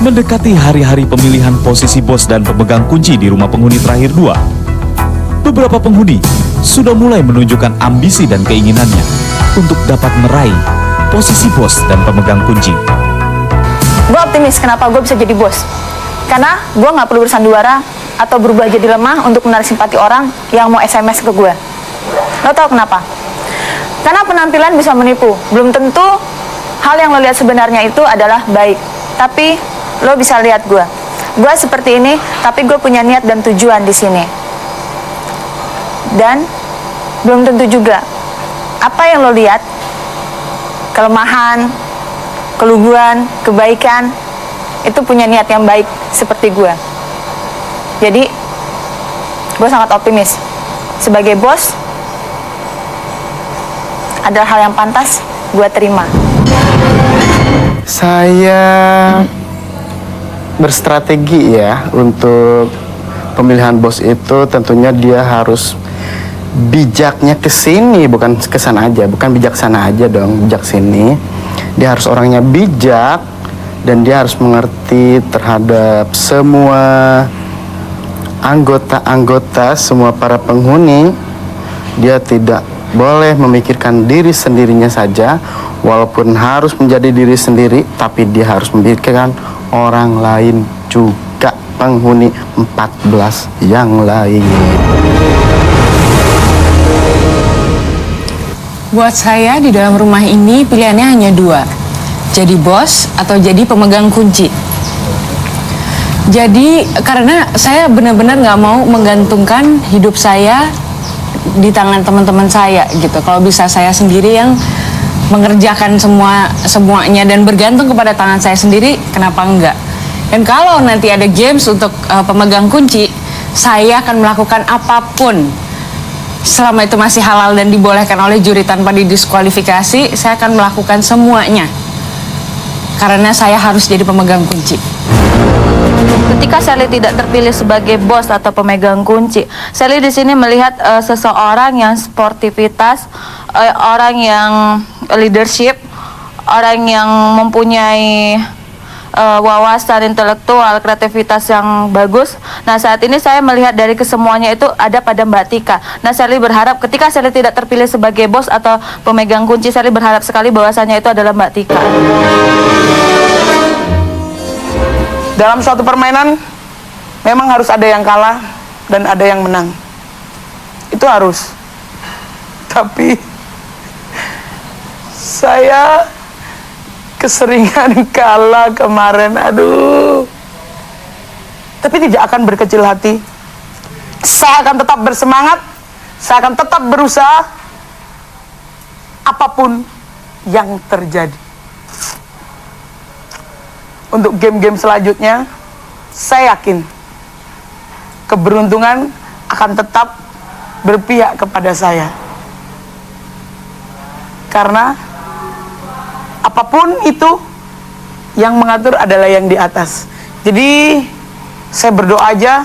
Mendekati hari-hari pemilihan posisi bos dan pemegang kunci di rumah penghuni terakhir 2, beberapa penghuni sudah mulai menunjukkan ambisi dan keinginannya untuk dapat meraih posisi bos dan pemegang kunci. Gue optimis kenapa gue bisa jadi bos. Karena gue gak perlu bersandiwara atau berubah jadi lemah untuk menarik simpati orang yang mau SMS ke gue. Lo tau kenapa? Karena penampilan bisa menipu. Belum tentu hal yang lo lihat sebenarnya itu adalah baik. Tapi lo bisa lihat gue. Gue seperti ini, tapi gue punya niat dan tujuan di sini. Dan belum tentu juga apa yang lo lihat, kelemahan, keluguan, kebaikan, itu punya niat yang baik seperti gue. Jadi gue sangat optimis. Sebagai bos adalah hal yang pantas gue terima. Saya berstrategi ya untuk pemilihan bos itu. Tentunya dia harus bijaknya ke sini, bukan ke sana aja, bukan bijaksana aja dong, bijak sini. Dia harus orangnya bijak dan dia harus mengerti terhadap semua anggota-anggota, semua para penghuni. Dia tidak boleh memikirkan diri sendirinya saja, walaupun harus menjadi diri sendiri, tapi dia harus memikirkan orang lain juga, penghuni 14 yang lain. Buat saya di dalam rumah ini pilihannya hanya 2, jadi bos atau jadi pemegang kunci. Jadi karena saya benar-benar nggak mau menggantungkan hidup saya di tangan teman-teman saya gitu. Kalau bisa saya sendiri yang mengerjakan semuanya dan bergantung kepada tangan saya sendiri, kenapa enggak? Dan kalau nanti ada games untuk pemegang kunci, saya akan melakukan apapun selama itu masih halal dan dibolehkan oleh juri tanpa didiskualifikasi. Saya akan melakukan semuanya karena saya harus jadi pemegang kunci. Ketika Sally tidak terpilih sebagai bos atau pemegang kunci, Sally di sini melihat seseorang yang sportivitas, orang yang leadership, orang yang mempunyai wawasan intelektual, kreativitas yang bagus. Nah, saat ini saya melihat dari kesemuanya itu ada pada Mbak Tika. Nah, Sally berharap ketika Sally tidak terpilih sebagai bos atau pemegang kunci, Sally berharap sekali bahwasanya itu adalah Mbak Tika. Dalam suatu permainan memang harus ada yang kalah dan ada yang menang. Itu harus. Tapi saya keseringan kalah kemarin, aduh. Tapi tidak akan berkecil hati. Saya akan tetap bersemangat. Saya akan tetap berusaha apapun yang terjadi. Untuk game-game selanjutnya, saya yakin keberuntungan akan tetap berpihak kepada saya. Karena apapun itu yang mengatur adalah yang di atas. Jadi saya berdoa aja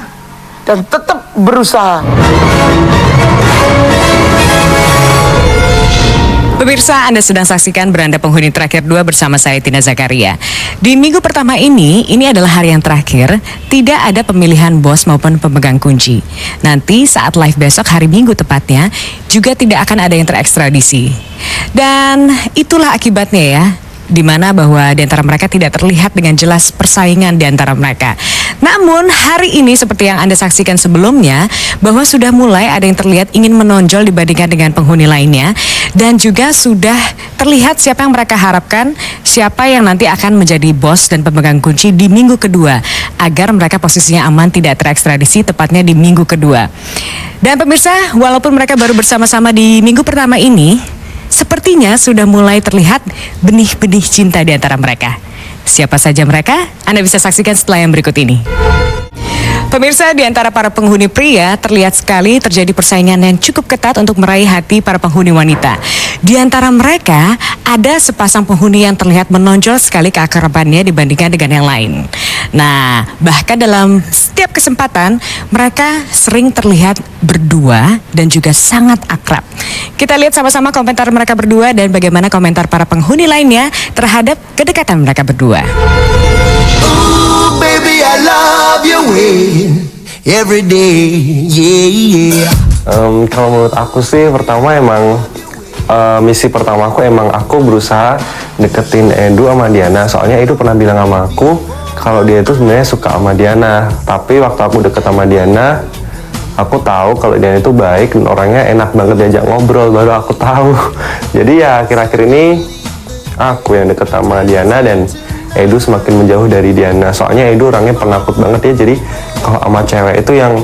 dan tetap berusaha. Pemirsa, Anda sedang saksikan Beranda Penghuni Terakhir 2 bersama saya Tina Zakaria. Di minggu pertama ini adalah hari yang terakhir, tidak ada pemilihan bos maupun pemegang kunci. Nanti saat live besok hari Minggu tepatnya, juga tidak akan ada yang terekstradisi. Dan itulah akibatnya ya, di mana bahwa di antara mereka tidak terlihat dengan jelas persaingan di antara mereka. Namun hari ini seperti yang Anda saksikan sebelumnya, bahwa sudah mulai ada yang terlihat ingin menonjol dibandingkan dengan penghuni lainnya, dan juga sudah terlihat siapa yang mereka harapkan, siapa yang nanti akan menjadi bos dan pemegang kunci di minggu kedua, agar mereka posisinya aman tidak terekstradisi tepatnya di minggu kedua. Dan pemirsa, walaupun mereka baru bersama-sama di minggu pertama ini, sepertinya sudah mulai terlihat benih-benih cinta di antara mereka. Siapa saja mereka? Anda bisa saksikan setelah yang berikut ini. Pemirsa, di antara para penghuni pria terlihat sekali terjadi persaingan yang cukup ketat untuk meraih hati para penghuni wanita. Di antara mereka ada sepasang penghuni yang terlihat menonjol sekali keakrabannya dibandingkan dengan yang lain. Nah, bahkan dalam setiap kesempatan mereka sering terlihat berdua dan juga sangat akrab. Kita lihat sama-sama komentar mereka berdua dan bagaimana komentar para penghuni lainnya terhadap kedekatan mereka berdua. love your way every day, yeah, yeah. Kalau menurut aku sih pertama emang misi pertama aku emang aku berusaha deketin Edu sama Diana. Soalnya Edu pernah bilang sama aku kalau dia itu sebenarnya suka sama Diana. Tapi waktu aku deket sama Diana, aku tahu kalau Diana itu baik dan orangnya enak banget diajak ngobrol. Baru aku tahu. Jadi ya akhir-akhir ini aku yang deket sama Diana dan Edu semakin menjauh dari Diana. Soalnya Edu orangnya penakut banget ya. Jadi kalau sama cewek itu yang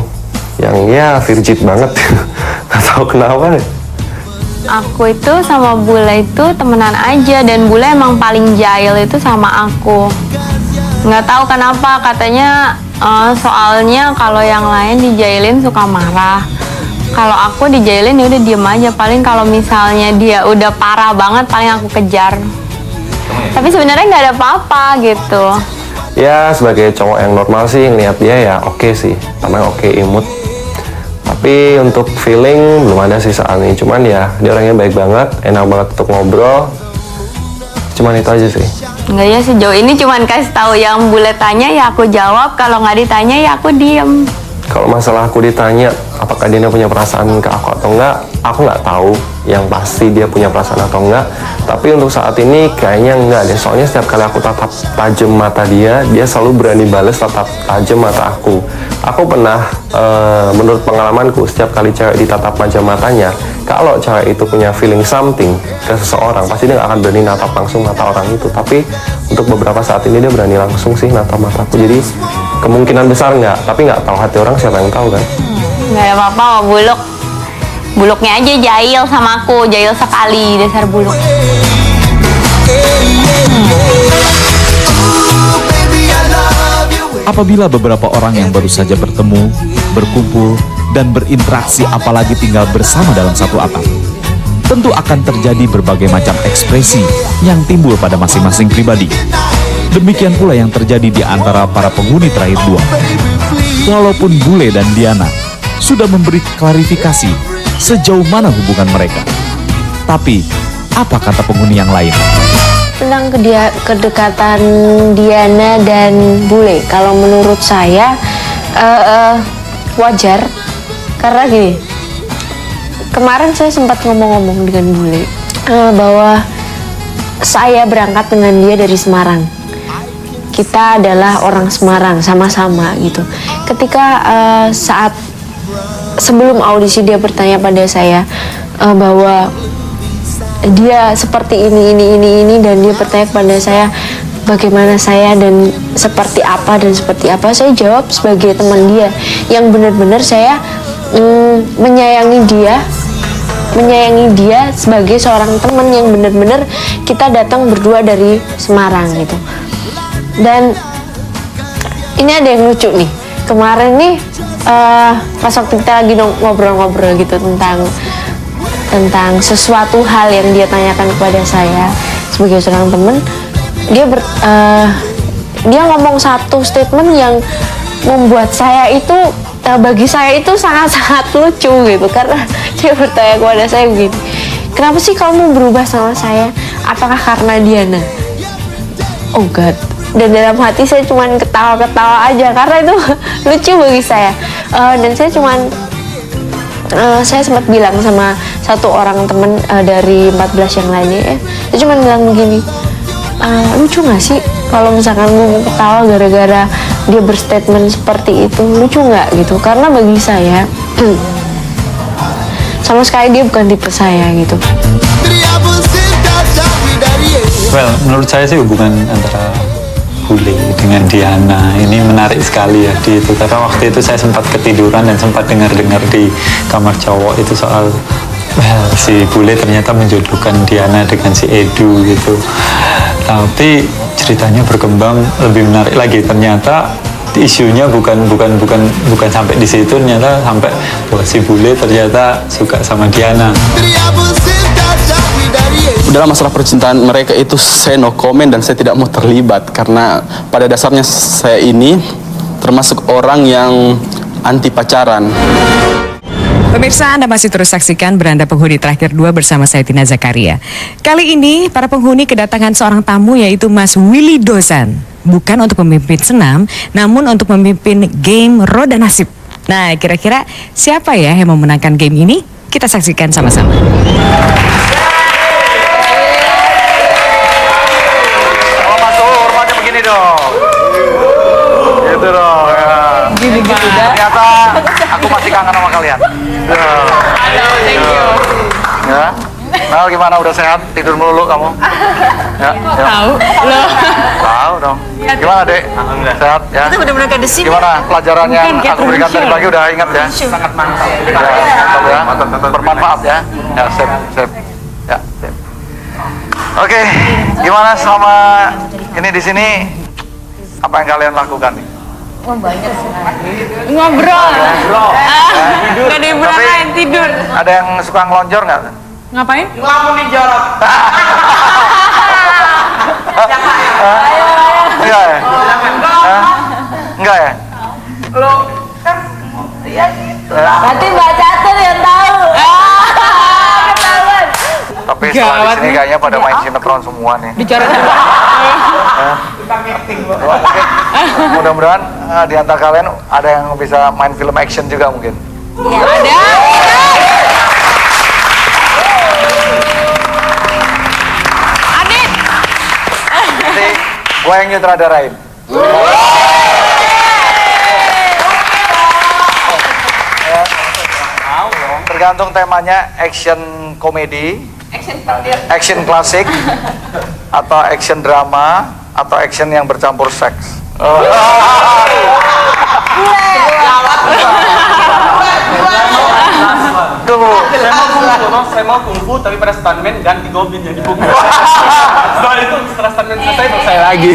ya virgin banget. Gak tahu kenapa. Aku itu sama Bule itu temenan aja, dan Bule emang paling jahil itu sama aku. Nggak tahu kenapa, katanya soalnya kalau yang lain dijailin suka marah. Kalau aku dijailin ya udah diem aja. Paling kalau misalnya dia udah parah banget, paling aku kejar. Tapi sebenarnya nggak ada apa-apa gitu. Ya sebagai cowok yang normal sih ngeliat dia ya oke sih, namanya oke imut. Tapi untuk feeling belum ada sih saat ini. Cuman ya dia orangnya baik banget, enak banget untuk ngobrol. Cuman itu aja sih. Enggak ya, sejauh ini cuman kasih tahu yang Bule tanya ya aku jawab, kalau nggak ditanya ya aku diem. Kalau masalah aku ditanya apakah dia punya perasaan ke aku atau enggak, aku nggak tahu yang pasti dia punya perasaan atau enggak. Tapi untuk saat ini kayaknya enggak deh. Soalnya setiap kali aku tatap tajam mata dia selalu berani balas tatap tajam mata aku. Aku pernah, menurut pengalamanku, setiap kali cewek ditatap tajam matanya, kalau cewek itu punya feeling something ke seseorang, pasti dia nggak akan berani natap langsung mata orang itu. Tapi untuk beberapa saat ini dia berani langsung sih natap mataku. Jadi kemungkinan besar enggak, tapi nggak tahu hati orang, siapa yang tahu kan? Nggak ada apa-apa sama Buluk. Buluknya aja jahil sama aku, jahil sekali, dasar Buluk. Apabila beberapa orang yang baru saja bertemu, berkumpul, dan berinteraksi apalagi tinggal bersama dalam satu atap, tentu akan terjadi berbagai macam ekspresi yang timbul pada masing-masing pribadi. Demikian pula yang terjadi di antara para penghuni terakhir dua. Walaupun Bule dan Diana sudah memberi klarifikasi sejauh mana hubungan mereka, tapi apa kata penghuni yang lain? Tentang kedekatan Diana dan Bule, kalau menurut saya wajar, karena gini, kemarin saya sempat ngomong-ngomong dengan Bule bahwa saya berangkat dengan dia dari Semarang. Kita adalah orang Semarang sama-sama gitu. Ketika saat sebelum audisi dia bertanya pada saya bahwa dia seperti ini dan dia bertanya kepada saya bagaimana saya dan seperti apa, saya jawab sebagai teman dia yang benar-benar saya menyayangi dia sebagai seorang teman yang benar-benar kita datang berdua dari Semarang gitu. Dan ini ada yang lucu nih, kemarin nih pas waktu kita lagi ngobrol-ngobrol gitu tentang sesuatu hal yang dia tanyakan kepada saya sebagai seorang teman, dia ngomong satu statement yang membuat saya itu bagi saya itu sangat-sangat lucu gitu, karena dia bertanya kepada saya begini, kenapa sih kamu berubah sama saya? Apakah karena Diana? Oh God. Dan dalam hati saya cuman ketawa-ketawa aja karena itu lucu bagi saya. Dan saya cuman saya sempat bilang sama satu orang temen dari 14 yang lainnya, saya cuma bilang begini, lucu gak sih kalau misalkan gue ketawa gara-gara dia berstatement seperti itu, lucu gak gitu? Karena bagi saya sama sekali dia bukan tipe saya gitu. Well, menurut saya sih hubungan antara Bule dengan Diana ini menarik sekali ya di itu, karena waktu itu saya sempat ketiduran dan sempat dengar-dengar di kamar cowok itu soal si Bule ternyata menjodohkan Diana dengan si Edu gitu. Tapi ceritanya berkembang lebih menarik lagi, ternyata isunya bukan sampai di situ, ternyata sampai bahwa si Bule ternyata suka sama Diana. Dalam masalah percintaan mereka itu saya no comment dan saya tidak mau terlibat, karena pada dasarnya saya ini termasuk orang yang anti pacaran. Pemirsa, Anda masih terus saksikan Beranda Penghuni Terakhir 2 bersama saya Tina Zakaria. Kali ini para penghuni kedatangan seorang tamu yaitu Mas Willy Dozan. bukan untuk memimpin senam, namun untuk memimpin game roda nasib. Nah, kira-kira siapa ya yang memenangkan game ini? Kita saksikan sama-sama. Kalau masuk hormatnya begini dong. Gitu dong. Ya. Gini-gini dah. Ternyata aku masih kangen sama kalian. Thank you. Ya. Mel gimana, udah sehat? Tidur melulu kamu? Ya, ya. Tahu lo. Tahu dong. Gimana, Dek? Sehat ya? Itu benar-benar kayak di sini. Gimana pelajaran yang aku berikan tadi pagi, udah ingat ya? Sangat mantap. Ya, mantap ya. Bermanfaat ya. Ya, sip, sip. Ya, sip. Oke, gimana selama ini di sini? Apa yang kalian lakukan nih? Ngobrol. Gak ada yang Tapi lain tidur. ada yang suka ngelonjor nggak? Ngapain? Ngelamun di jorok. Enggak ya? Hah? Enggak ya? Lo kan ya gitu. Berarti Mbak Catur yang tahu. Ketahuan. Tapi setelah di sini kayaknya pada main sinetron semua nih. Bicara Oke. Mudah-mudahan di antara kalian ada yang bisa main film action juga mungkin. ada. Adit. Nanti gue yang nyutradarain. Ya. Tergantung temanya, action komedi, action klasik, atau action drama, atau action yang bercampur seks. Tunggu. Saya mau kungfu tapi pada stuntman ganti Gobin yang dipukul. Soal itu setelah stuntman selesai baru saya lagi.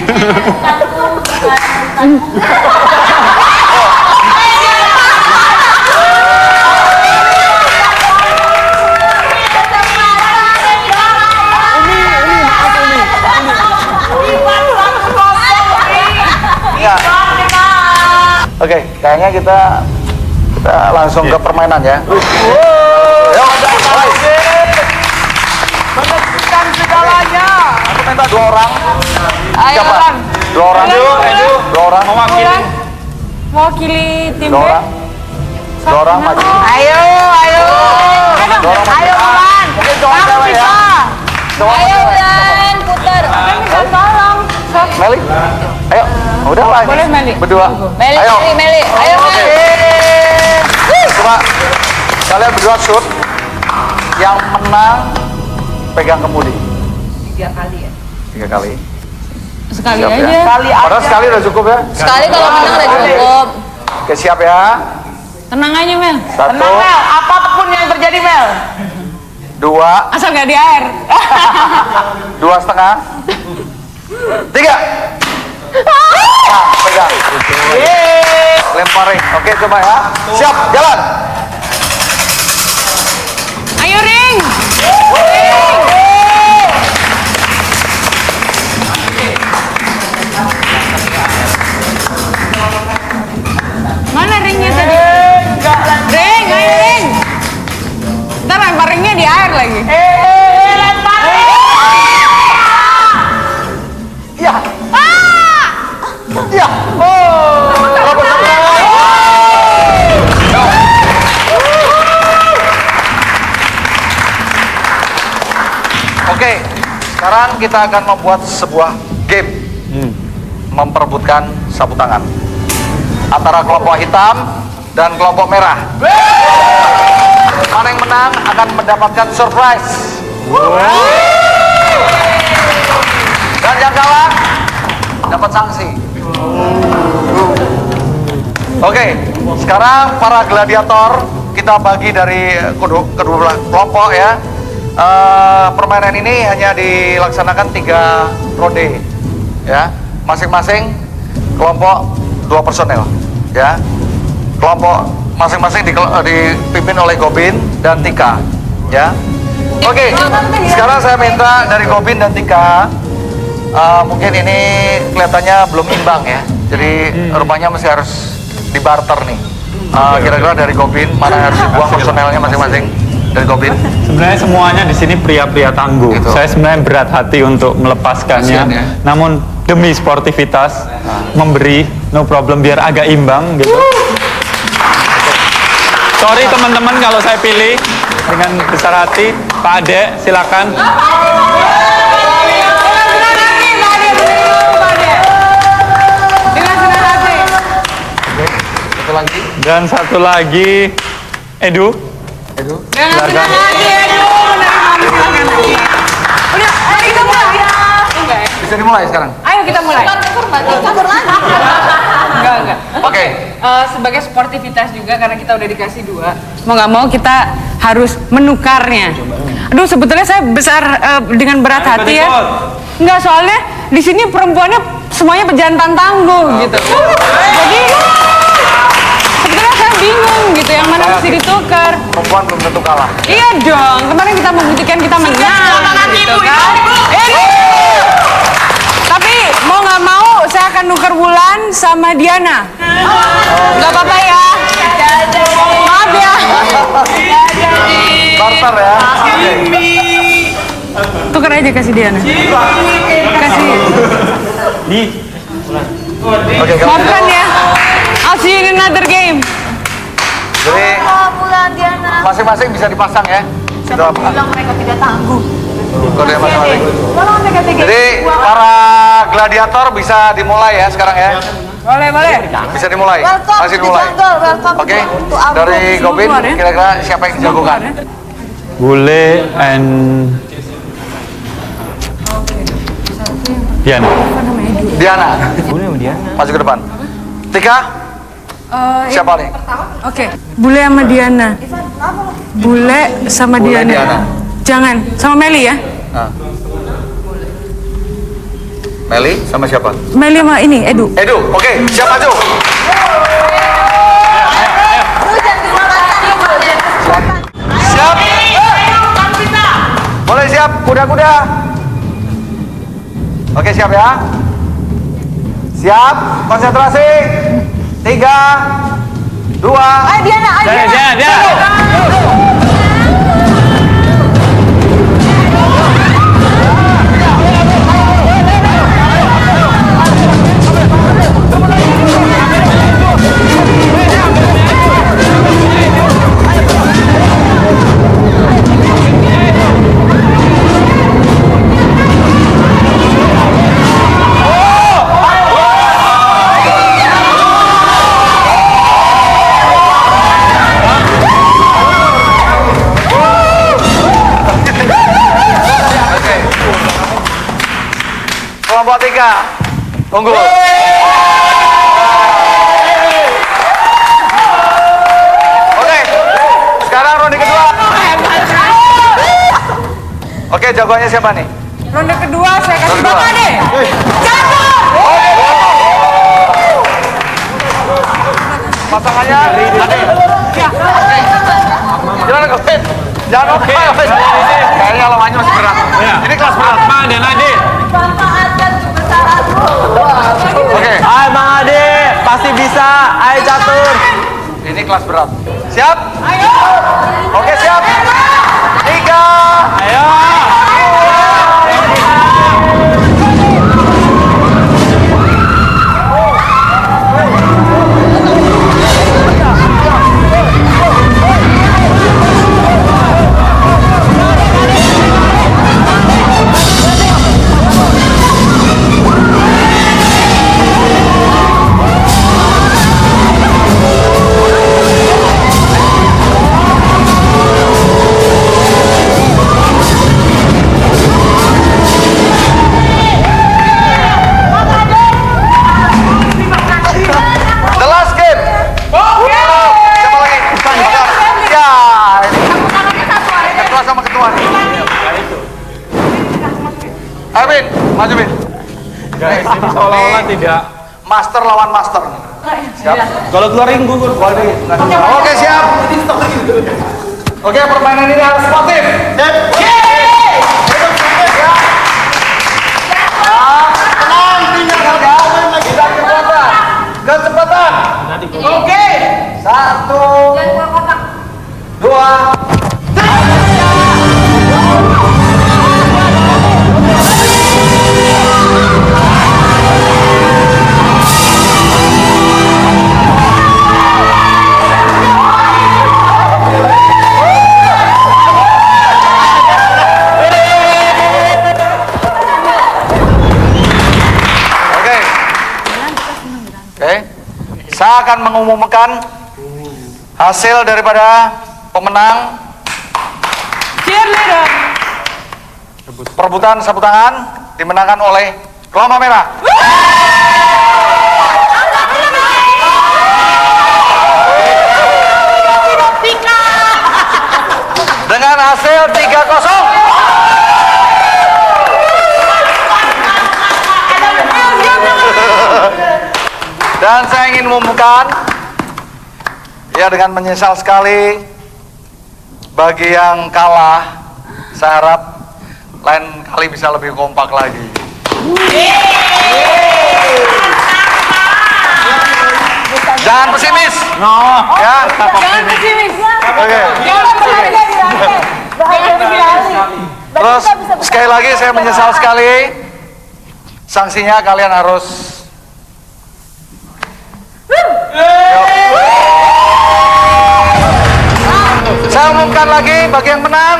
Iya. Oke, kayaknya kita langsung ke permainan ya. Ayo, Menentukan segalanya. aku minta 2 orang. Ayo Siapa? orang. 2 orang. 2 orang. Mewakili tim 2 orang. 2 orang maju. Ayo. 2 orang maju. Ayo Bulan. Mungkin cowok cewek ya. Cowok Ayo cewek. Bulan, putar. Tolong. Meli. Ayo. Udah lah. Boleh, Meli. Berdua. Meli, Ayo. Meli. Ayo Oke. Coba kalian berdua shoot. Yang menang pegang kemudi. 3 kali ya? 3 kali. Sekali Siap aja. ya? Padahal sekali udah cukup ya? Sekali kalau menang udah cukup. Oke, siap ya? Tenang aja Mel. 1, Tenang Mel, apapun yang terjadi Mel. 2, Asal gak di air. 2,5, 3. Nah, pegang. Lemparin. Oke, coba ya. Siap, jalan. Ayo Ring. Mana ringnya tadi? Ring, ayo Ring. Ntar lempar ringnya di air lagi. Lempar. Iya. Iya. Oke, sekarang kita akan membuat sebuah game memperebutkan sapu tangan antara kelompok hitam dan kelompok merah. Mana yang menang akan mendapatkan surprise. Dan yang kalah dapat sanksi. Oke, sekarang para gladiator kita bagi dari kedua kelompok ya. Permainan ini hanya dilaksanakan 3 ronde ya. Masing-masing kelompok 2 personel ya. Kelompok masing-masing dipimpin oleh Gobin dan Tika ya. Oke, sekarang saya minta dari Gobin dan Tika, mungkin ini kelihatannya belum imbang ya. Jadi rupanya masih harus dibarter nih. Kira-kira dari Gobin mana harus dibuang personelnya masing-masing dari Gobin? Sebenarnya semuanya di sini pria-pria tangguh. Gitu. Saya sebenarnya berat hati untuk melepaskannya. Kasian ya. Namun demi sportivitas memberi no problem biar agak imbang gitu. Sorry teman-teman kalau saya pilih dengan besar hati. Pak Ade, silakan. Dan satu lagi, Edu. Silakan. Bisa dimulai sekarang. Ayo kita mulai. Enggak. Oke. Sebagai sportivitas juga karena kita udah dikasih 2. Mau nggak mau kita harus menukarnya. Aduh, sebetulnya saya besar dengan berat hati ya. Enggak, soalnya di sini perempuannya semuanya pejantan tangguh gitu. Jadi sebetulnya saya bingung gitu yang mana mesti ditukar. Perempuan belum tentu kalah. Iya dong, kemarin kita membuktikan kita menang gitu kan. Tapi mau nggak mau saya akan nuker Wulan sama Diana. Nggak apa-apa ya. Maaf ya. Barter ya. Tuker aja kasih Diana. Kasih. Oke, Maafkan ya. I'll see you in another game. Jadi masing-masing bisa dipasang ya. Sudah apa? Bilang mereka tidak tangguh. Kode masing-masing. Jadi para gladiator bisa dimulai ya sekarang ya. Boleh. Bisa dimulai. Masih dimulai. Oke. Dari Gobin kira-kira siapa yang dijagokan? Bule and Diana. Diana. Maju ke depan. Tika. Siapa nih? Oke. Bule sama Diana. Bule sama Bule, Diana. Diana. Jangan sama Meli ya. Nah. Meli sama siapa? Meli sama ini Edu. Edu. Oke, siap maju. Siap. Boleh siap, kuda-kuda. Oke, siap ya. Siap, konsentrasi. 3, 2. Ayo Diana. Kelompok 3. Tunggu. Oke. Sekarang ronde kedua. Oke, jagoannya siapa nih? Ronde kedua saya kasih Ronde kedua. Bang Ade. Pasangannya Ade. Gimana Gopin? Jangan oke. Kayaknya lawannya masih berat. Ini kelas berat. Pak dan Ade. Oke. Ayo Bang Ade, pasti bisa. Ayo catur. Ini kelas berat. Siap? Ayo. Oke, siap. 3. Ayo. The last game. Siapa lagi? Ya, ini ketua sama ketua nih. Ayo Bin, maju Bin. Guys, ini seolah-olah tidak. Master lawan master. Siap. Kalau keluar ring gugur. Oke, siap. Oke, permainan ini harus sportif. Kecepatan. Oke. 1, 2. Saya akan mengumumkan hasil daripada pemenang Cheerleader. perebutan sapu tangan dimenangkan oleh kelompok merah. Dengan hasil 3-0. Dan saya ingin mengumumkan, ya dengan menyesal sekali, bagi yang kalah, saya harap lain kali bisa lebih kompak lagi. Jangan pesimis. Ya. Jangan pesimis. Oke. Jangan berharga di rakyat. Terus sekali lagi saya menyesal sekali. Sanksinya kalian harus saya umumkan lagi bagi yang menang.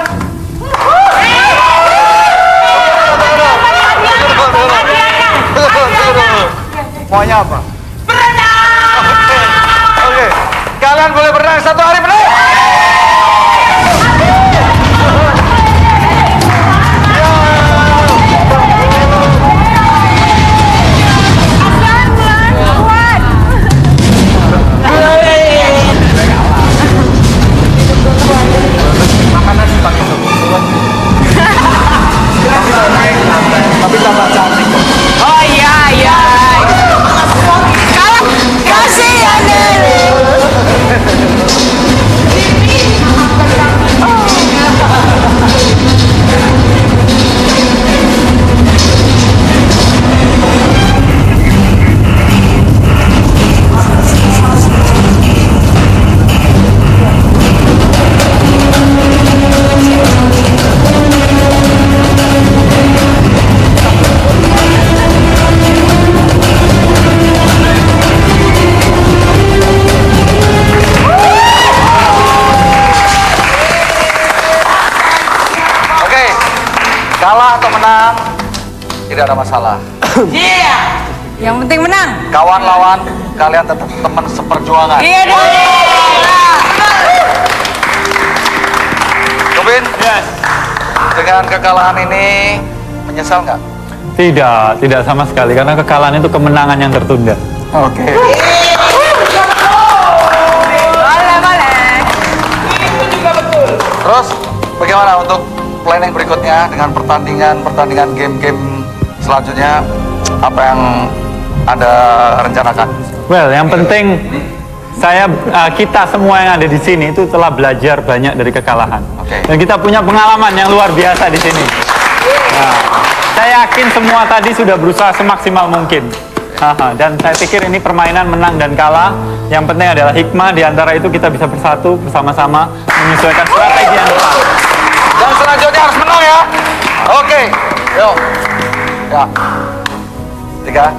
Maunya apa? Berenang. Oke. Kalian boleh berenang 1 hari penuh. Tapi tambah cantik. Oh iya, iya. Kalau kasihan dulu. Oke. Kalah atau menang tidak ada masalah. Iya. Yang penting menang. Kawan lawan kalian tetap teman seperjuangan. Iya dong. Gobin, dengan kekalahan ini menyesal nggak? Tidak sama sekali karena kekalahan itu kemenangan yang tertunda. Oke. Boleh. Terus bagaimana untuk planning berikutnya dengan pertandingan game-game selanjutnya, apa yang Anda rencanakan? Well, yang penting kita semua yang ada di sini itu telah belajar banyak dari kekalahan. Dan kita punya pengalaman yang luar biasa di sini. Nah, saya yakin semua tadi sudah berusaha semaksimal mungkin. Dan saya pikir ini permainan menang dan kalah. Yang penting adalah hikmah di antara itu kita bisa bersatu bersama-sama menyesuaikan strategi yang tepat. Dan selanjutnya harus menang ya. Oke, yuk. Ya. 3.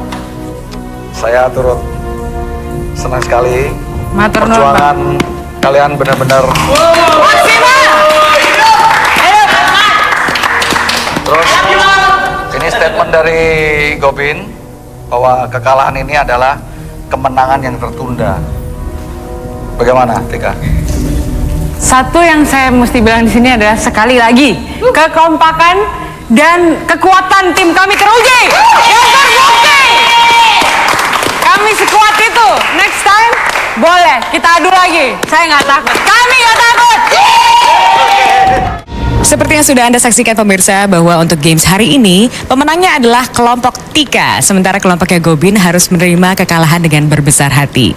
Saya turut senang sekali. Matur nuwun, perjuangan kalian benar-benar. Terus ini statement dari Gobin bahwa kekalahan ini adalah kemenangan yang tertunda. Bagaimana, Tika? Satu yang saya mesti bilang di sini adalah sekali lagi kekompakan dan kekuatan tim kami teruji. Yang terbukti. Kami sekuat itu. Next time boleh kita adu lagi. Saya nggak takut. Kami nggak takut. Seperti yang sudah Anda saksikan pemirsa bahwa untuk games hari ini pemenangnya adalah kelompok Tika, sementara kelompoknya Gobin harus menerima kekalahan dengan berbesar hati.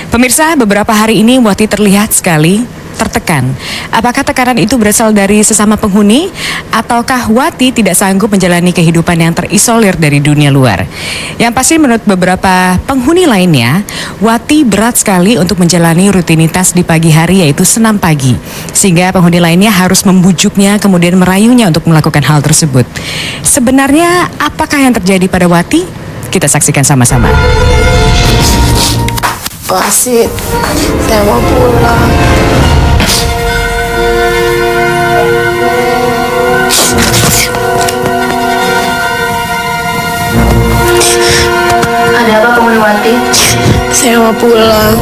Pemirsa, beberapa hari ini Wati terlihat sekali tertekan. Apakah tekanan itu berasal dari sesama penghuni ataukah Wati tidak sanggup menjalani kehidupan yang terisolir dari dunia luar? Yang pasti menurut beberapa penghuni lainnya, Wati berat sekali untuk menjalani rutinitas di pagi hari yaitu senam pagi. Sehingga penghuni lainnya harus membujuknya kemudian merayunya untuk melakukan hal tersebut. Sebenarnya apakah yang terjadi pada Wati? Kita saksikan sama-sama. Wasit, saya mau pulang. Ada apa, Penghuni Wati? Saya mau pulang.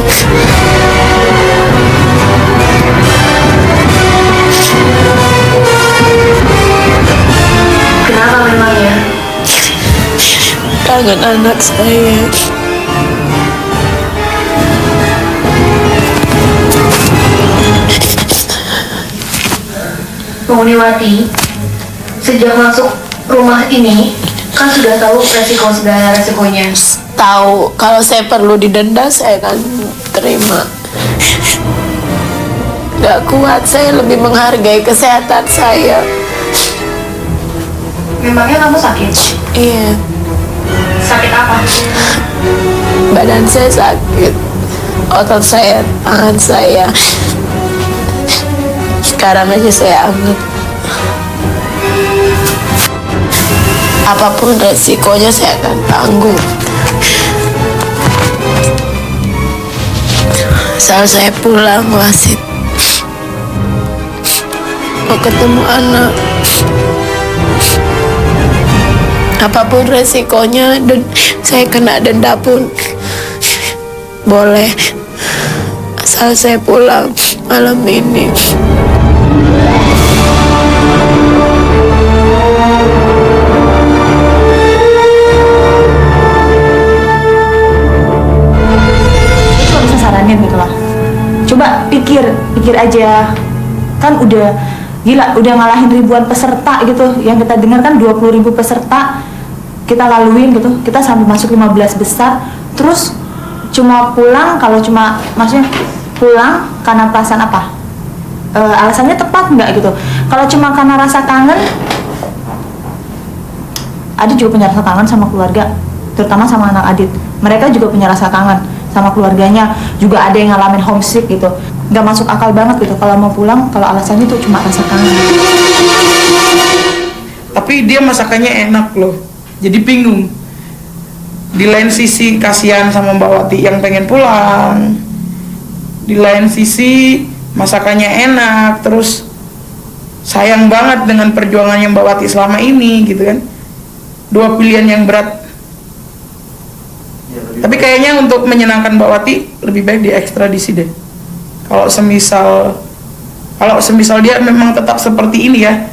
Kenapa memangnya? Kangen anak saya. Penghuniwati, sejak masuk rumah ini kan sudah tahu segala resikonya. Tahu kalau saya perlu didenda saya akan terima. Gak kuat, saya lebih menghargai kesehatan saya. Memangnya kamu sakit? Iya, Sakit apa? badan saya sakit, otot saya, tangan saya. Sekarang aja saya anget. Apapun resikonya saya akan tanggung. Asal saya pulang, wasit. Mau ketemu anak. Apapun resikonya, dan saya kena denda pun boleh. Asal saya pulang malam ini. Cuma bisa saranin gitu loh. Coba pikir aja. Kan udah gila, udah ngalahin ribuan peserta gitu. Yang kita dengar kan 20.000 peserta kita laluin gitu. Kita sampai masuk 15 besar. Terus cuma pulang, kalau cuma maksudnya pulang karena perasaan apa? Alasannya tepat nggak gitu? Kalau cuma karena rasa kangen, Adit juga punya rasa kangen sama keluarga, terutama sama anak Adit. Mereka juga punya rasa kangen sama keluarganya, juga ada yang ngalamin homesick gitu. Nggak masuk akal banget gitu kalau mau pulang, kalau alasannya tuh cuma rasa kangen. Tapi dia masakannya enak loh, jadi bingung. Di lain sisi kasihan sama Mbak Wati yang pengen pulang, di lain sisi masakannya enak, terus sayang banget dengan perjuangannya Mbak Wati selama ini gitu kan. Dua pilihan yang berat. Tapi kayaknya untuk menyenangkan Mbak Wati lebih baik diekstradisi deh. Kalau semisal dia memang tetap seperti ini ya,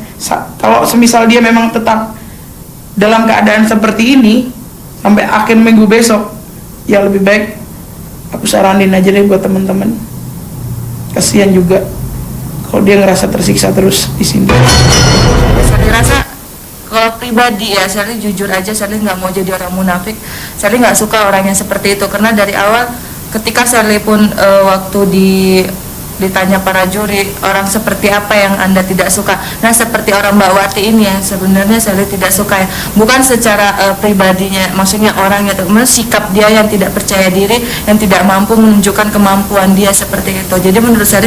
kalau semisal dia memang tetap dalam keadaan seperti ini sampai akhir minggu besok, ya lebih baik aku saranin aja deh buat teman-teman. Kasihan juga kalau dia ngerasa tersiksa terus di sini. Saya rasa kalau pribadi ya, saya jujur aja, saya nggak mau jadi orang munafik. Saya nggak suka orang yang seperti itu, karena dari awal ketika saya pun waktu ditanya para juri, orang seperti apa yang Anda tidak suka. Nah, seperti orang Mbak Wati ini yang sebenarnya saya tidak suka ya. Bukan secara pribadinya, maksudnya orangnya, tapi sikap dia yang tidak percaya diri, yang tidak mampu menunjukkan kemampuan dia seperti itu. Jadi menurut saya,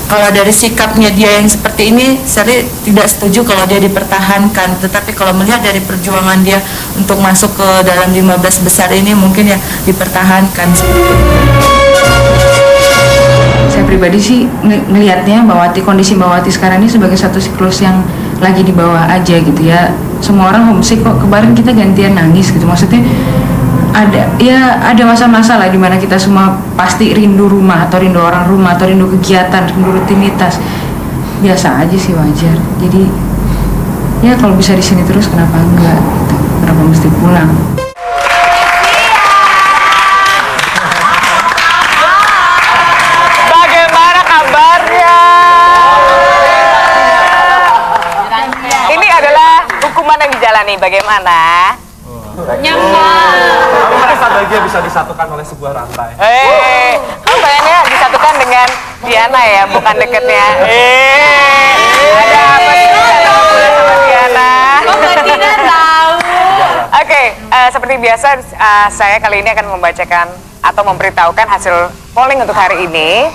kalau dari sikapnya dia yang seperti ini, saya tidak setuju kalau dia dipertahankan. Tetapi kalau melihat dari perjuangan dia untuk masuk ke dalam 15 besar ini, mungkin ya dipertahankan seperti itu. Saya pribadi sih melihatnya kondisi Mbak Wati sekarang ini sebagai satu siklus yang lagi di bawah aja gitu ya. Semua orang homesick kok, kemarin kita gantian nangis gitu. Maksudnya ada masa-masa lah dimana kita semua pasti rindu rumah, atau rindu orang rumah, atau rindu kegiatan, rindu rutinitas. Biasa aja sih, wajar. Jadi ya kalau bisa di sini terus kenapa enggak gitu. Kenapa mesti pulang? Bagaimana kabarnya? Ini adalah hukuman yang dijalani. Bagaimana? Nyaman. Kamu merasa bahagia bisa disatukan oleh sebuah rantai. Kamu pengennya disatukan dengan Diana ya, bukan deketnya. Ada apa sih sama Diana? Kok Mbak Tina tahu? Oke, seperti biasa saya kali ini akan membacakan atau memberitahukan hasil polling untuk hari ini.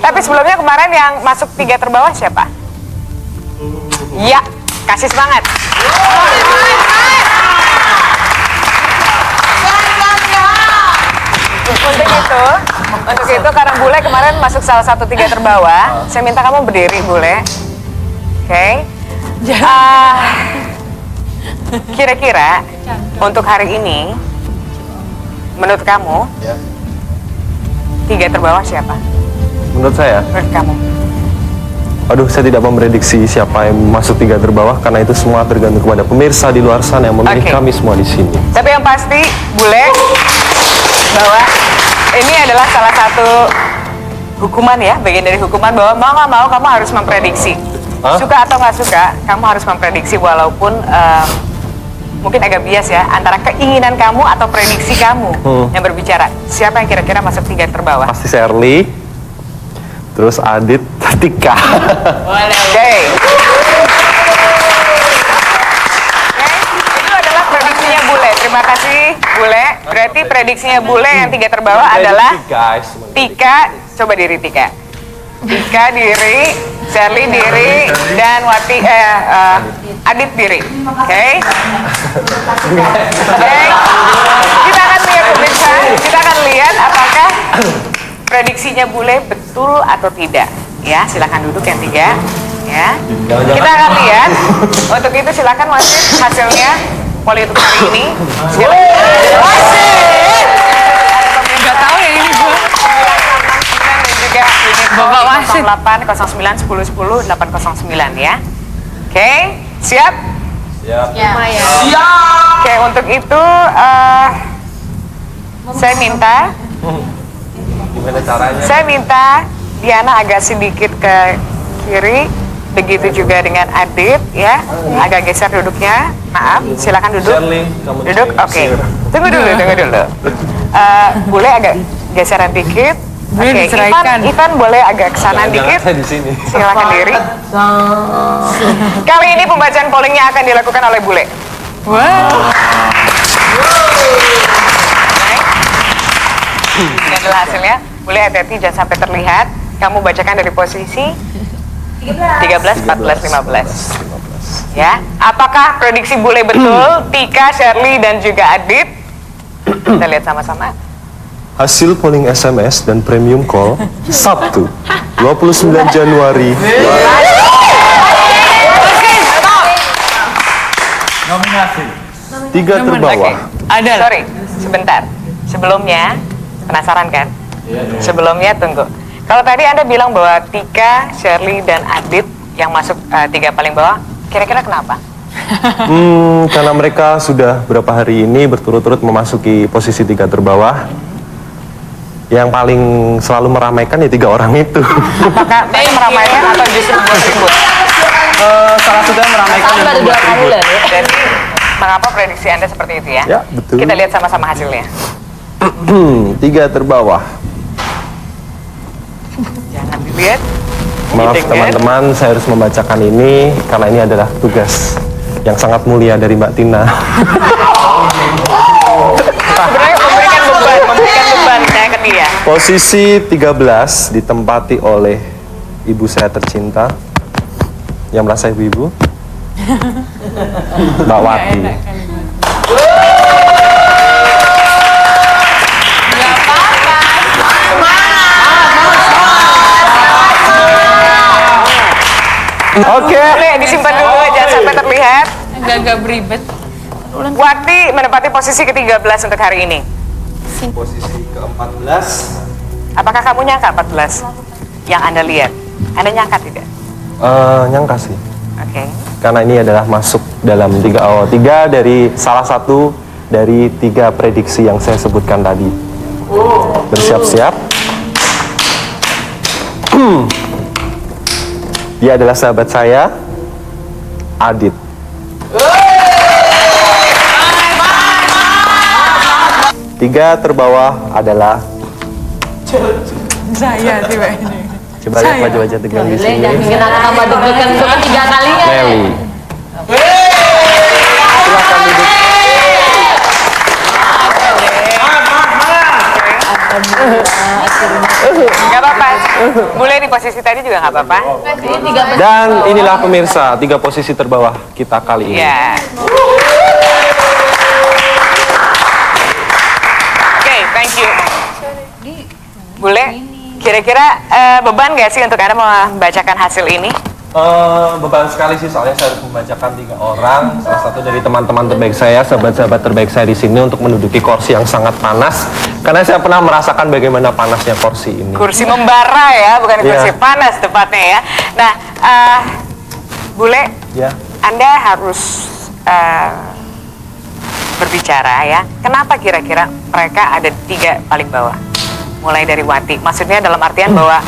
Tapi sebelumnya kemarin yang masuk 3 terbawah siapa? Ya, kasih semangat. Untuk itu karena Bule kemarin masuk salah satu 3 terbawah, saya minta kamu berdiri, Bule. Oke. Kira-kira untuk hari ini, menurut kamu, tiga terbawah siapa? Menurut saya, Menurut kamu? aduh, saya tidak memprediksi siapa yang masuk 3 terbawah karena itu semua tergantung kepada pemirsa di luar sana yang memilih Oke. kami semua di sini. Tapi yang pasti, Bule, bahwa ini adalah salah satu hukuman ya, bagian dari hukuman bahwa mau nggak mau kamu harus memprediksi. Hah? Suka atau nggak suka, kamu harus memprediksi walaupun mungkin agak bias ya, antara keinginan kamu atau prediksi kamu yang berbicara. Siapa yang kira-kira masuk 3 terbawah? Pasti Shirley, terus Adit, Tika. Oke. Itu adalah prediksinya Bule. Terima kasih Bule. Berarti prediksinya Bule yang 3 terbawah adalah Tika. Coba diri Tika. Tika diri, Shirley diri, dan Adit diri. Oke. Oke. Kita akan lihat pemirsa. Kita akan lihat apakah prediksinya Bule betul atau tidak. Ya, silakan duduk yang 3. Ya. Kita akan lihat. Untuk itu silakan wasit hasilnya poli untuk hari ini. Wasit. Nggak tahu ya ini gue. Dan juga unit Bapak wasit. 08 09 10 10 809 ya. Oke, siap? Ya. Oke, untuk itu saya minta Gimana caranya? Saya minta Diana agak sedikit ke kiri, begitu juga dengan Adit ya, agak geser duduknya. Maaf, silakan duduk. Shirley, kamu Duduk, oke. Tunggu dulu. Boleh agak geseran dikit. Oke, Ivan boleh agak kesana dikit. Saya di sini. Silakan diri. Kali ini pembacaan pollingnya akan dilakukan oleh Bule. Ini adalah hasilnya. Boleh hati-hati jangan sampai terlihat. Kamu bacakan dari posisi 13, 14, 15. Ya, apakah prediksi Bule betul? Tika, Shirley, dan juga Adit. Kita lihat sama-sama. Hasil polling SMS dan premium call Sabtu 29 Januari. Nominasi. 3 terbawah. Ada. Sorry, sebentar. Sebelumnya, penasaran kan? Sebelumnya tunggu. Kalau tadi Anda bilang bahwa Tika, Shirley, dan Adit yang masuk 3 paling bawah, kira-kira kenapa? Karena mereka sudah beberapa hari ini berturut-turut memasuki posisi 3 terbawah. Yang paling selalu meramaikan ya 3 orang itu. Apakah mereka meramaikan atau justru buat ribut? Salah satu yang meramaikan dan membuat ribut. Jadi, mengapa prediksi Anda seperti itu ya? Ya, betul. Kita lihat sama-sama hasilnya. 3 terbawah. Jangan dilihat. Maaf teman-teman, saya harus membacakan ini karena ini adalah tugas yang sangat mulia dari Mbak Tina. Sebenarnya memberikan beban saya ke dia. Posisi 13 ditempati oleh ibu saya tercinta yang merasa ibu-ibu, Mbak Wati. Oke. Boleh disimpan dulu, jangan sampai terlihat. Agak beribet. Wati menempati posisi ke-13 untuk hari ini. Posisi ke-14. Apakah kamu nyangka 14 yang Anda lihat? Anda nyangka tidak? Nyangka sih. Oke. Karena ini adalah masuk dalam 3 dari salah satu dari 3 prediksi yang saya sebutkan tadi. Bersiap-siap. Dia adalah sahabat saya, Adit. Tiga terbawah adalah Saya tiba ini. coba lihat wajah-wajah tegang di sini. Bikin aku tambah deg-degan untuk ketiga kalinya. Nelly. Silakan duduk. Gak apa-apa. Boleh di posisi tadi juga gak apa-apa. Dan inilah pemirsa 3 posisi terbawah kita kali ini. Ya. Oke, thank you. Boleh. Kira-kira beban gak sih untuk Anda membacakan hasil ini? Beban sekali sih, soalnya saya harus membacakan 3 orang, salah satu dari teman-teman terbaik saya, sahabat-sahabat terbaik saya di sini untuk menduduki kursi yang sangat panas Karena saya pernah merasakan bagaimana panasnya kursi ini. Kursi membara ya, bukan kursi panas tepatnya ya. Nah, Bule, Anda harus berbicara ya. Kenapa kira-kira mereka ada 3 paling bawah? Mulai dari Wati. Maksudnya dalam artian bahwa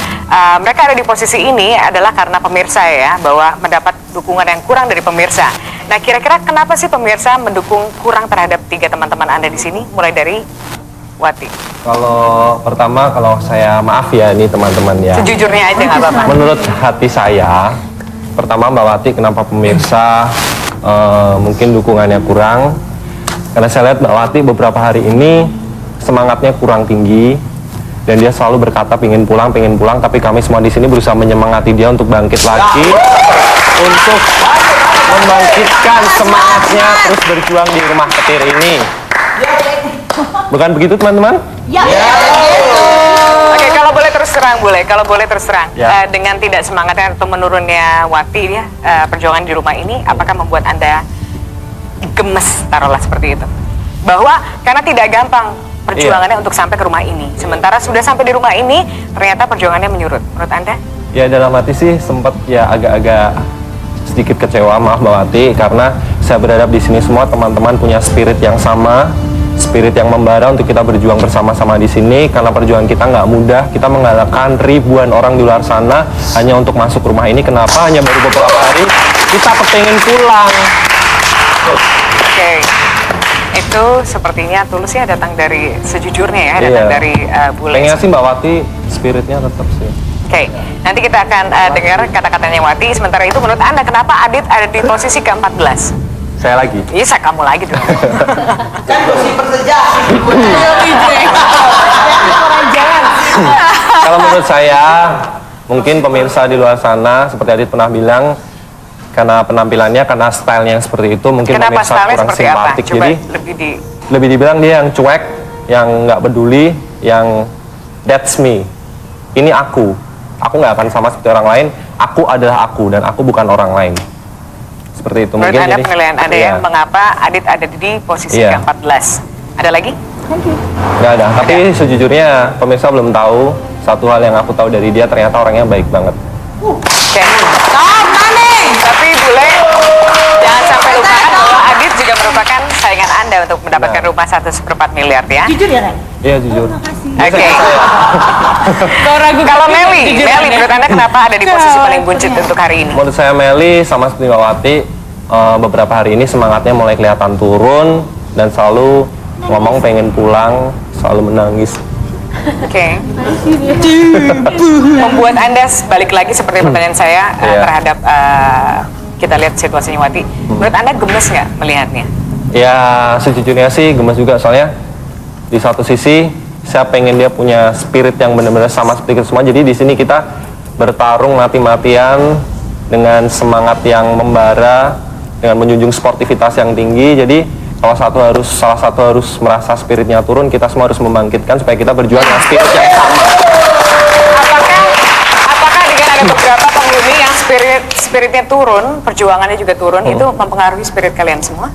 mereka ada di posisi ini adalah karena pemirsa ya, bahwa mendapat dukungan yang kurang dari pemirsa. Nah, kira-kira kenapa sih pemirsa mendukung kurang terhadap 3 teman-teman Anda di sini? Mulai dari Wati. Kalau pertama, kalau saya maaf ya ini teman-teman ya. Sejujurnya aja nggak apa-apa. Menurut hati saya, pertama Mbak Wati kenapa pemirsa mungkin dukungannya kurang? Karena saya lihat Mbak Wati beberapa hari ini semangatnya kurang tinggi dan dia selalu berkata pengen pulang, tapi kami semua di sini berusaha menyemangati dia untuk bangkit lagi, untuk membangkitkan semangatnya terus berjuang di rumah petir ini. Bukan begitu teman-teman? Oke, kalau boleh terus terang, dengan tidak semangatnya atau menurunnya Wati ya, perjuangan di rumah ini, apakah membuat Anda gemes, taruhlah seperti itu? Bahwa karena tidak gampang perjuangannya untuk sampai ke rumah ini, sementara sudah sampai di rumah ini, ternyata perjuangannya menyurut. Menurut Anda? Ya dalam hati sih sempat ya agak-agak sedikit kecewa, maaf Mbak Wati, karena saya berharap di sini semua teman-teman punya spirit yang sama, spirit yang membara untuk kita berjuang bersama-sama di sini. Karena perjuangan kita nggak mudah, kita mengalahkan ribuan orang di luar sana hanya untuk masuk rumah ini. Kenapa? Hanya baru beberapa hari kita kepengen pulang. Oke, itu sepertinya tulusnya datang dari sejujurnya ya, datang dari Bule. Pengennya sih Mbak Wati spiritnya tetap sih. Oke, nanti kita akan dengar kata-katanya Wati. Sementara itu menurut Anda kenapa Adit ada di posisi ke-14? Saya lagi. Iya, saya kamu lagi dong. Kan kursi persejah. Kalau menurut saya, mungkin pemirsa di luar sana seperti Adit pernah bilang, karena penampilannya, karena stylenya yang seperti itu, mungkin Kenapa pemirsa stylenya kurang seperti apa? simpatik. Coba Jadi lebih dibilang dia yang cuek, yang nggak peduli, yang that's me. Ini aku nggak akan sama seperti orang lain. Aku adalah aku dan aku bukan orang lain. Seperti itu. Menurut Mungkin Anda jadi, penilaian Anda ya, mengapa Adit ada di posisi ke-14? Ada lagi? Nggak ada. Tapi sejujurnya pemirsa belum tahu satu hal yang aku tahu dari dia, ternyata orangnya baik banget. Oke. Tapi Bule, jangan sampai lupakan bahwa Adit juga merupakan saingan Anda untuk mendapatkan rumah 1/4 miliar ya. Jujur ya, Ren? Iya jujur. Oke. Kalau Meli, menurut Anda kenapa ada di posisi paling buncit untuk hari ini? Menurut saya Meli sama seperti Mbak Wati, beberapa hari ini semangatnya mulai kelihatan turun dan selalu ngomong pengen pulang, selalu menangis. Oke. Membuat Anda balik lagi seperti pertanyaan saya terhadap kita lihat situasinya Wati. Menurut Anda gemes nggak melihatnya? Ya sejujurnya sih gemes juga, soalnya di satu sisi saya pengen dia punya spirit yang benar-benar sama seperti kita semua. Jadi di sini kita bertarung mati-matian dengan semangat yang membara, dengan menjunjung sportivitas yang tinggi. Jadi salah satu harus merasa spiritnya turun, kita semua harus membangkitkan supaya kita berjuang dengan spirit yang sama. Apakah dengan ada beberapa penghuni yang spiritnya turun, perjuangannya juga turun, itu mempengaruhi spirit kalian semua?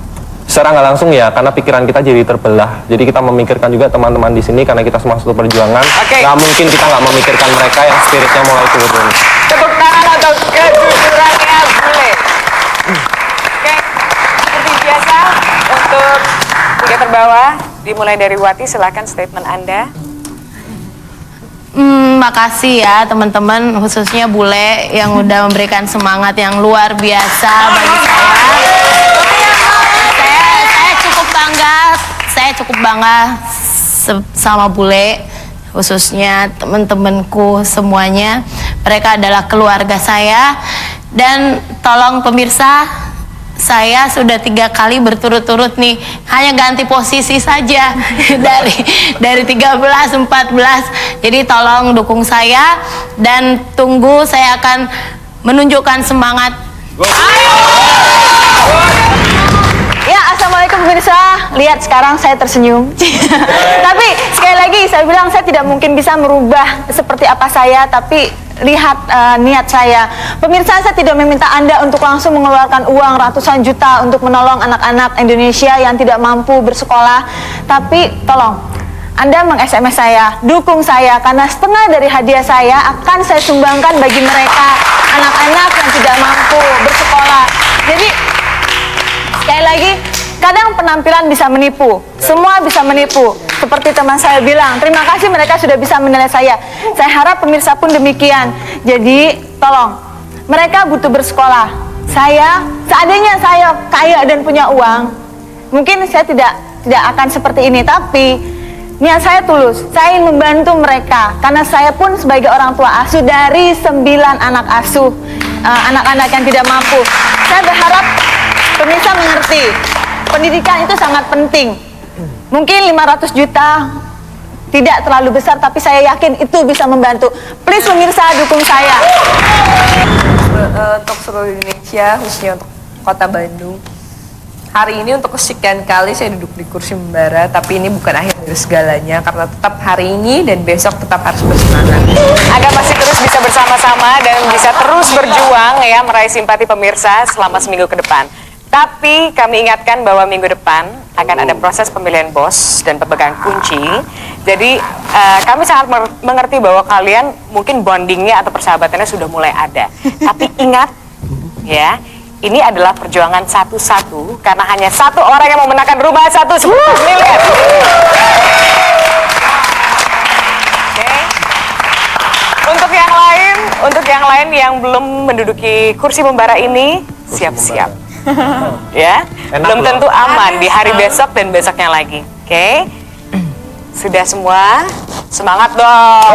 Secara nggak langsung ya, karena pikiran kita jadi terbelah. Jadi kita memikirkan juga teman-teman di sini karena kita semua satu perjuangan. Nggak mungkin kita nggak memikirkan mereka yang spiritnya mulai turun. Tepuk tangan untuk kejujurannya Bule. Oke, seperti biasa untuk 3 terbawah, dimulai dari Wati, silakan statement Anda. Makasih ya teman-teman, khususnya Bule yang udah memberikan semangat yang luar biasa bagi saya. Saya cukup bangga sama Bule, khususnya teman-temanku semuanya. Mereka adalah keluarga saya, dan tolong pemirsa, saya sudah 3 kali berturut-turut nih, hanya ganti posisi saja dari 13, 14. Jadi tolong dukung saya dan tunggu, saya akan menunjukkan semangat. Ya, assalamualaikum pemirsa. Lihat sekarang saya tersenyum. Tapi sekali lagi saya bilang saya tidak mungkin bisa merubah seperti apa saya, tapi lihat niat saya. Pemirsa, saya tidak meminta Anda untuk langsung mengeluarkan uang ratusan juta untuk menolong anak-anak Indonesia yang tidak mampu bersekolah. Tapi tolong, Anda meng-SMS saya, dukung saya, karena setengah dari hadiah saya akan saya sumbangkan bagi mereka, anak-anak yang tidak mampu bersekolah. Jadi, sekali lagi, kadang penampilan bisa menipu, semua bisa menipu. Seperti teman saya bilang, terima kasih mereka sudah bisa menilai saya. Saya harap pemirsa pun demikian. Jadi, tolong, mereka butuh bersekolah. Saya, seandainya saya kaya dan punya uang, mungkin saya tidak akan seperti ini, tapi niat saya tulus. Saya ingin membantu mereka, karena saya pun sebagai orang tua asuh dari 9 anak asuh, anak-anak yang tidak mampu. Saya berharap pemirsa mengerti, pendidikan itu sangat penting. Mungkin 500 juta tidak terlalu besar, tapi saya yakin itu bisa membantu. Please pemirsa, dukung saya. Untuk seluruh Indonesia, khususnya untuk Kota Bandung, hari ini untuk kesekian kali saya duduk di kursi membara, tapi ini bukan akhir dari segalanya, karena tetap hari ini dan besok tetap harus bersemangat. Agar masih terus bisa bersama-sama dan bisa terus berjuang ya meraih simpati pemirsa selama seminggu ke depan. Tapi kami ingatkan bahwa minggu depan akan ada proses pemilihan bos dan pemegang kunci. Jadi kami sangat mengerti bahwa kalian mungkin bondingnya atau persahabatannya sudah mulai ada. Tapi ingat ya, ini adalah perjuangan satu-satu karena hanya satu orang yang memenangkan rumah 1 miliar. Untuk yang lain yang belum menduduki kursi membara ini, siap-siap. Ya, belum tentu aman di hari besok dan besoknya lagi. Oke? Sudah semua? Semangat dong.